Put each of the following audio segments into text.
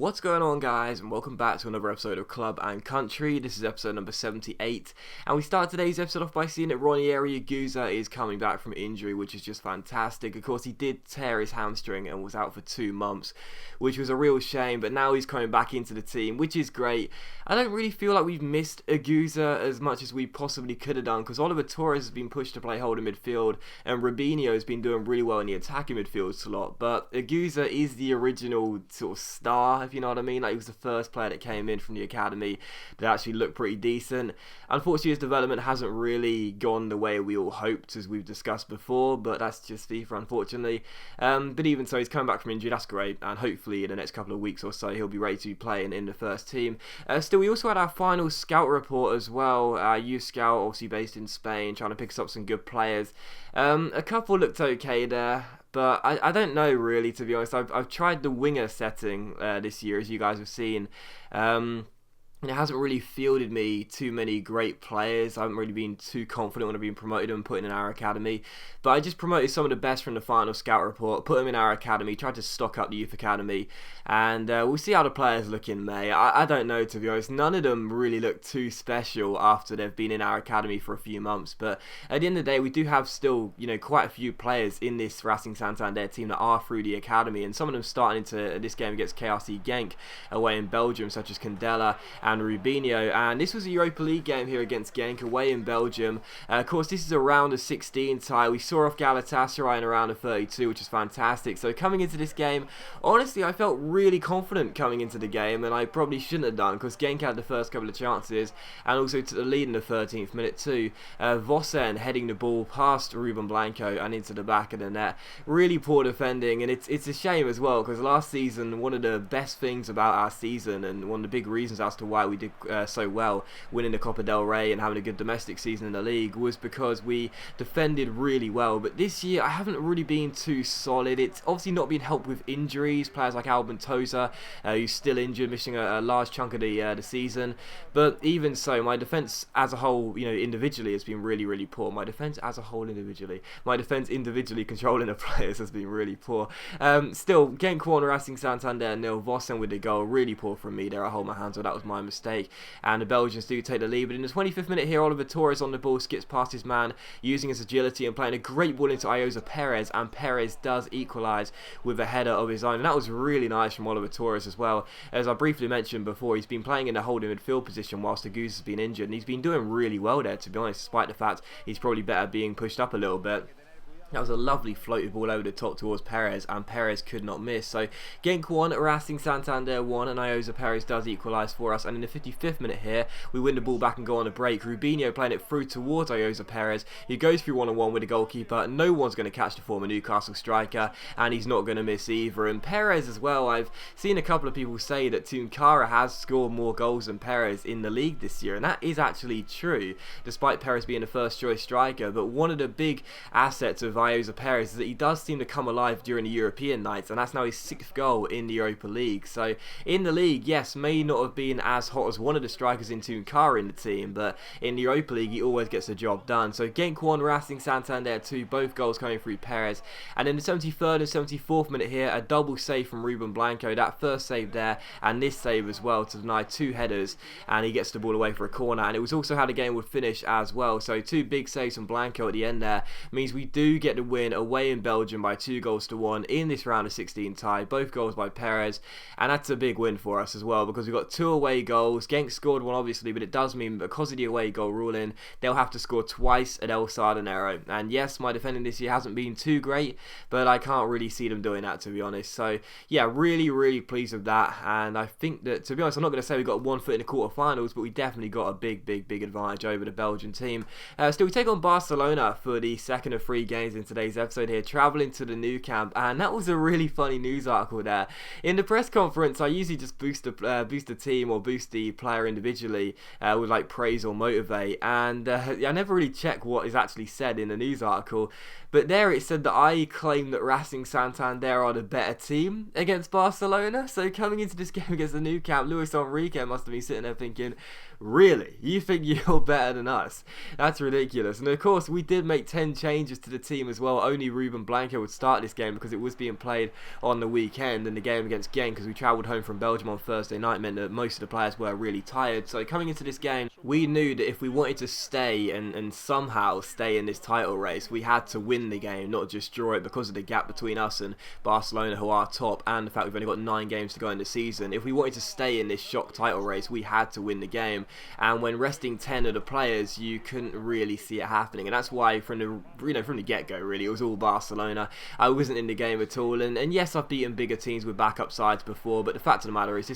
What's going on, guys, and welcome back to another episode of Club and Country. This is episode number 78, and we start today's episode off by seeing that Ranieri Guza is coming back from injury, which is just fantastic. Of course, he did tear his hamstring and was out for 2 months, which was a real shame, but now he's coming back into the team, which is great. I don't really feel like we've missed Guza as much as we possibly could have done, because Oliver Torres has been pushed to play holding midfield, and Rubinho has been doing really well in the attacking midfield slot, but Guza is the original sort of star, if you know what I mean. Like, he was the first player that came in from the academy that actually looked pretty decent. Unfortunately, his development hasn't really gone the way we all hoped, as we've discussed before, but that's just FIFA, unfortunately. But even so, he's coming back from injury, that's great, and hopefully in the next couple of weeks or so he'll be ready to be playing in the first team. Still, we also had our final scout report as well. Youth scout, obviously based in Spain, trying to pick us up some good players. A couple looked okay there, but I don't know really, to be honest. I've tried the winger setting this year, as you guys have seen. And it hasn't really fielded me too many great players. I haven't really been too confident when I've been promoted and put in our academy. But I just promoted some of the best from the final scout report, put them in our academy, tried to stock up the youth academy, and we'll see how the players look in May. I don't know, to be honest. None of them really look too special after they've been in our academy for a few months. But at the end of the day, we do have still, quite a few players in this Racing Santander team that are through the academy, and some of them starting into this game against KRC Genk away in Belgium, such as Candela and Rubinho. And this was a Europa League game here against Genk away in Belgium. Of course, this is a round of 16 tie. We saw off Galatasaray in a round of 32, which is fantastic. So coming into this game, honestly, I felt really confident coming into the game, and I probably shouldn't have done, because Genk had the first couple of chances and also took the lead in the 13th minute too. Vossen heading the ball past Ruben Blanco and into the back of the net. Really poor defending, and it's a shame as well, because last season, one of the best things about our season, and one of the big reasons as to why we did so well, winning the Copa del Rey and having a good domestic season in the league, was because we defended really well. But this year I haven't really been too solid. It's obviously not been helped with injuries, players like Albin Toza, who's still injured, missing a large chunk of the season. But even so, my defence as a whole, individually has been really, really poor. My defence individually controlling the players has been really poor. Still, Genk 1, Racing Santander 0, Vossen with the goal, really poor from me there. I hold my hands up, that was my mistake, and the Belgians do take the lead. But in the 25th minute here, Oliver Torres on the ball, skips past his man, using his agility and playing a great ball into Ayoza Perez, and Perez does equalise with a header of his own, and that was really nice from Oliver Torres as well. As I briefly mentioned before, he's been playing in the holding midfield position whilst the Goose has been injured, and he's been doing really well there, to be honest, despite the fact he's probably better being pushed up a little bit. That was a lovely floated ball over the top towards Perez, and Perez could not miss. So Genk 1, Racing Santander 1, and Ayoza Perez does equalise for us. And in the 55th minute here, we win the ball back and go on a break. Rubinho playing it through towards Ayoza Perez. He goes through one-on-one with the goalkeeper. No one's going to catch the former Newcastle striker, and he's not going to miss either. And Perez as well, I've seen a couple of people say that Tunkara has scored more goals than Perez in the league this year, and that is actually true, despite Perez being the first choice striker. But one of the big assets of Ayoza Perez is that he does seem to come alive during the European nights, and that's now his 6th goal in the Europa League. So in the league, yes, may not have been as hot as one of the strikers in Tunkara in the team, but in the Europa League he always gets the job done. So Genk 1, Racing Santander 2, both goals coming through Perez. And in the 73rd and 74th minute here, a double save from Ruben Blanco, that first save there and this save as well, to deny 2 headers, and he gets the ball away for a corner. And it was also how the game would finish as well. So 2 big saves from Blanco at the end there means we do get the win away in Belgium by 2-1 in this round of 16 tie, both goals by Perez, and that's a big win for us as well, because we've got 2 away goals. Genk scored 1 obviously, but it does mean because of the away goal ruling, they'll have to score twice at El Sardinero. And yes, my defending this year hasn't been too great, but I can't really see them doing that, to be honest. So yeah, really, really pleased with that, and I think that, to be honest, I'm not going to say we got 1 foot in the quarterfinals, but we definitely got a big advantage over the Belgian team. Still, we take on Barcelona for the second of 3 games in today's episode here, travelling to the new camp. And that was a really funny news article there. In the press conference, I usually just boost the team or boost the player individually with like praise or motivate, and I never really check what is actually said in the news article. But there it said that I claim that Racing Santander are the better team against Barcelona. So coming into this game against the new camp, Luis Enrique must have been sitting there thinking, really? You think you're better than us? That's ridiculous. And of course, we did make 10 changes to the team team as well. Only Ruben Blanco would start this game because it was being played on the weekend, and the game against Genk, because we travelled home from Belgium on Thursday night, meant that most of the players were really tired. So coming into this game, we knew that if we wanted to stay and somehow stay in this title race, we had to win the game, not just draw it, because of the gap between us and Barcelona, who are top, and the fact we've only got 9 games to go in the season. If we wanted to stay in this shock title race, we had to win the game, and when resting 10 of the players, you couldn't really see it happening, and that's why from the get-go, really, it was all Barcelona. I wasn't in the game at all, and yes, I've beaten bigger teams with backup sides before, but the fact of the matter is,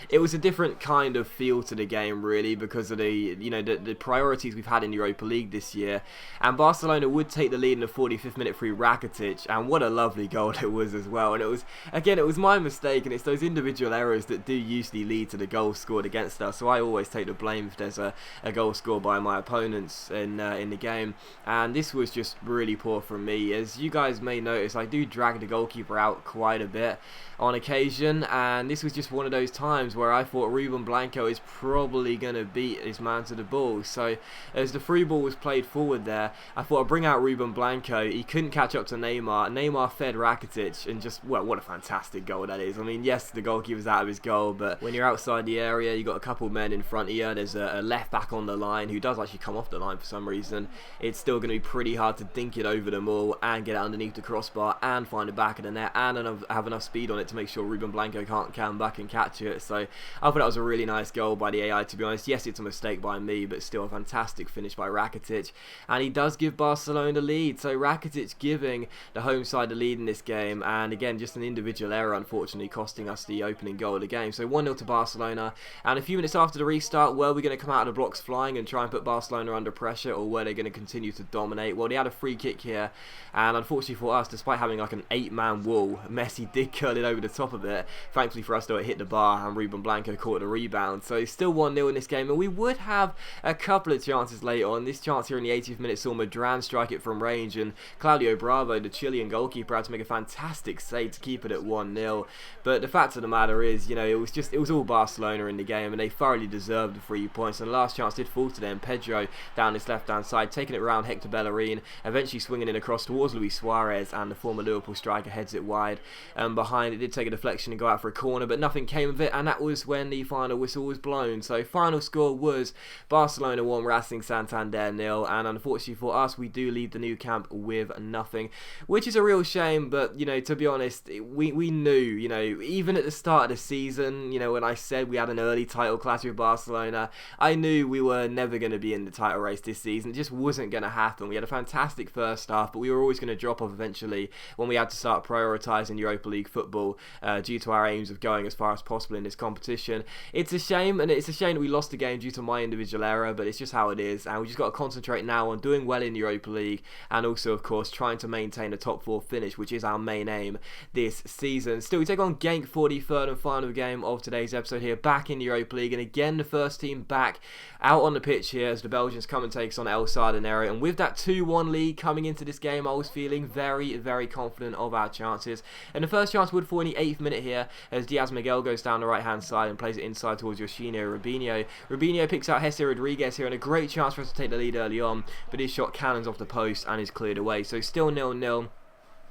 it was a different kind of feel to the game, really, because of the priorities we've had in Europa League this year. And Barcelona would take the lead in the 45th minute through Rakitic, and what a lovely goal it was as well. And it was my mistake, and it's those individual errors that do usually lead to the goal scored against us, so I always take the blame if there's a goal scored by my opponents in the game. And this was just really poor from me. As you guys may notice, I do drag the goalkeeper out quite a bit on occasion, and this was just one of those times where I thought Ruben Blanco is probably going to beat his man to the ball. So as the free ball was played forward there, I thought I'd bring out Ruben Blanco. He couldn't catch up to Neymar. Neymar fed Rakitic, and just, well, what a fantastic goal that is. I mean, yes, the goalkeeper's out of his goal, but when you're outside the area, you've got a couple of men in front of you. There's a left back on the line who does actually come off the line for some reason. It's still going to be pretty hard to dink it over them all and get it underneath the crossbar and find the back of the net and have enough speed on it to make sure Ruben Blanco can't come back and catch it. So I thought that was a really nice goal by the AI, to be honest. Yes, it's a mistake by me, but still a fantastic finish by Rakitic, and he does give Barcelona the lead. So Rakitic giving the home side the lead in this game, and again, just an individual error unfortunately costing us the opening goal of the game. So 1-0 to Barcelona, and a few minutes after the restart, were we going to come out of the blocks flying and try and put Barcelona under pressure, or were they going to continue to dominate? Well, they had a free kick here, and unfortunately for us, despite having like an 8-man wall, Messi did curl it over the top of it. Thankfully for us, though, it hit the bar, and Ruben Blanco caught the rebound. So still 1-0 in this game, and we would have a couple of chances later on. This chance here in the 80th minute saw Madran strike it from range, and Claudio Bravo, the Chilean goalkeeper, had to make a fantastic save to keep it at 1-0. But the fact of the matter is, it was all Barcelona in the game, and they thoroughly deserved the 3 points. And the last chance did fall to them. Pedro down his left-hand side, taking it around Hector Bellerin, eventually swinging it across towards Luis Suarez, and the former Liverpool striker heads it wide. Behind, it did take a deflection and go out for a corner, but nothing came of it, and that was when the final whistle was blown. So final score was Barcelona 1, Racing Santander 0, and unfortunately for us, we do leave the new camp with nothing, which is a real shame. But to be honest, we knew, even at the start of the season, when I said we had an early title clash with Barcelona, I knew we were never going to be in the title race this season. It just wasn't going to happen. We had a fantastic first half, but we were always going to drop off eventually when we had to start prioritising Europa League football due to our aims of going as far as possible in this competition. It's a shame, and it's a shame that we lost the game due to my individual error, but it's just how it is, and we just got to concentrate now on doing well in Europa League, and also, of course, trying to maintain a top 4 finish, which is our main aim this season. Still, we take on Genk for the third and final game of today's episode here, back in the Europa League, and again, the first team back out on the pitch here as the Belgians come and take us on El Sardinero. And with that 2-1 lead coming into this game, I was feeling very, very confident of our chances. And the first chance would fall in the 8th minute here as Diaz Miguel goes down the right hand side and plays it inside towards Yoshino Rubinho. Rubinho picks out Jesse Rodriguez here, and a great chance for us to take the lead early on, but his shot cannons off the post and is cleared away. So still 0-0.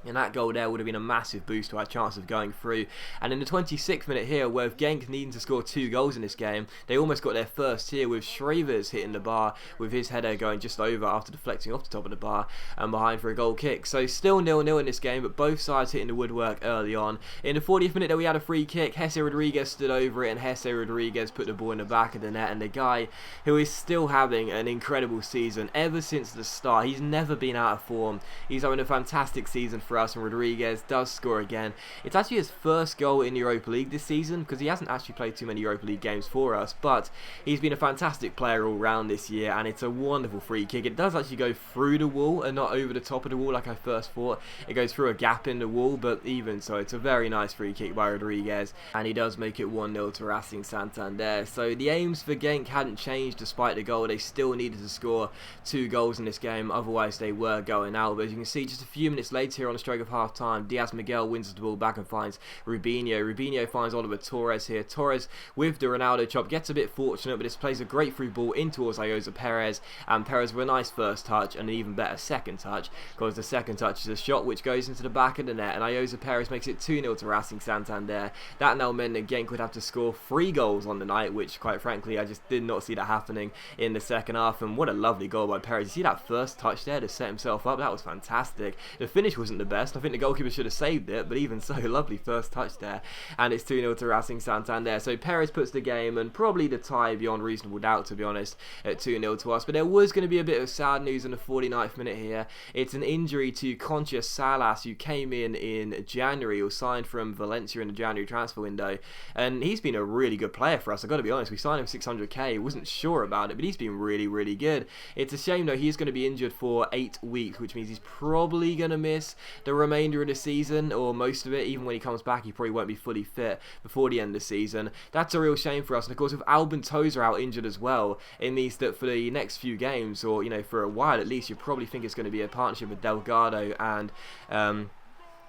And that goal there would have been a massive boost to our chance of going through. And in the 26th minute here, with Genk needing to score 2 goals in this game, they almost got their first here, with Schravers hitting the bar with his header going just over after deflecting off the top of the bar and behind for a goal kick. So still 0-0 in this game, but both sides hitting the woodwork early on. In the 40th minute, we had a free kick. Jesse Rodriguez stood over it, and Jesse Rodriguez put the ball in the back of the net. And the guy who is still having an incredible season ever since the start, he's never been out of form. He's having a fantastic season for us, and Rodriguez does score again. It's actually his first goal in Europa League this season, because he hasn't actually played too many Europa League games for us, but he's been a fantastic player all round this year, and it's a wonderful free kick. It does actually go through the wall and not over the top of the wall like I first thought. It goes through a gap in the wall, but even so, it's a very nice free kick by Rodriguez, and he does make it 1-0 to Racing Santander. So the aims for Genk hadn't changed despite the goal. They still needed to score 2 goals in this game, otherwise they were going out. But as you can see, just a few minutes later here on the the stroke of half time. Diaz Miguel wins the ball back and finds Rubinho. Rubinho finds Oliver Torres here. Torres with the Ronaldo chop gets a bit fortunate, but this plays a great through ball in towards Ayoza Perez, and Perez with a nice first touch and an even better second touch, because the second touch is a shot which goes into the back of the net, and Ayoza Perez makes it 2-0 to Racing Santander. That now meant that Genk would have to score 3 goals on the night, which quite frankly I just did not see that happening in the second half. And what a lovely goal by Perez. You see that first touch there to set himself up? That was fantastic. The finish wasn't the best. I think the goalkeeper should have saved it, but even so, lovely first touch there. And it's 2-0 to Racing Santander. So Perez puts the game and probably the tie beyond reasonable doubt, to be honest, at 2-0 to us. But there was going to be a bit of sad news in the 49th minute here. It's an injury to Concha Salas, who came in January, or signed from Valencia in the January transfer window. And he's been a really good player for us. I've got to be honest, we signed him 600k. Wasn't sure about it, but he's been really, really good. It's a shame though, he's going to be injured for 8 weeks, which means he's probably going to miss the remainder of the season, or most of it. Even when he comes back, he probably won't be fully fit before the end of the season. That's a real shame for us. And of course, with Albin Tozer out injured as well, it means that for the next few games, or for a while at least, you probably think it's going to be a partnership with Delgado and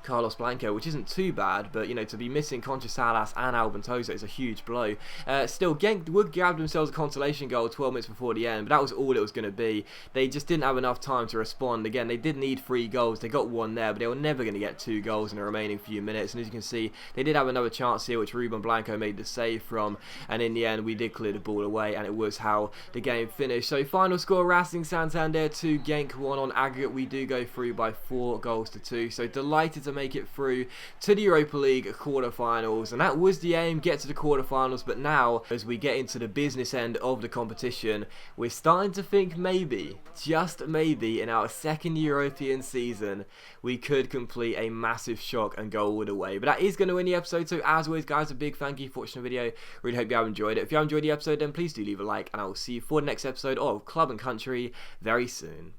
Carlos Blanco, which isn't too bad, but to be missing Concha Salas and Albin Tozer is a huge blow. Still, Genk would grab themselves a consolation goal 12 minutes before the end, but that was all it was going to be. They just didn't have enough time to respond. Again, they did need 3 goals. They got 1 there, but they were never going to get 2 goals in the remaining few minutes. And as you can see, they did have another chance here, which Ruben Blanco made the save from, and in the end, we did clear the ball away, and it was how the game finished. So final score, Racing Santander 2, Genk 1 on aggregate. We do go through by 4 goals to 2, so delighted to make it through to the Europa League quarterfinals, and that was the aim, get to the quarterfinals. But now, as we get into the business end of the competition, we're starting to think maybe, just maybe, in our second European season, we could complete a massive shock and go all the way. But that is going to end the episode, so as always guys, a big thank you for watching the video. Really hope you have enjoyed it. If you have enjoyed the episode, then please do leave a like, and I will see you for the next episode of Club and Country very soon.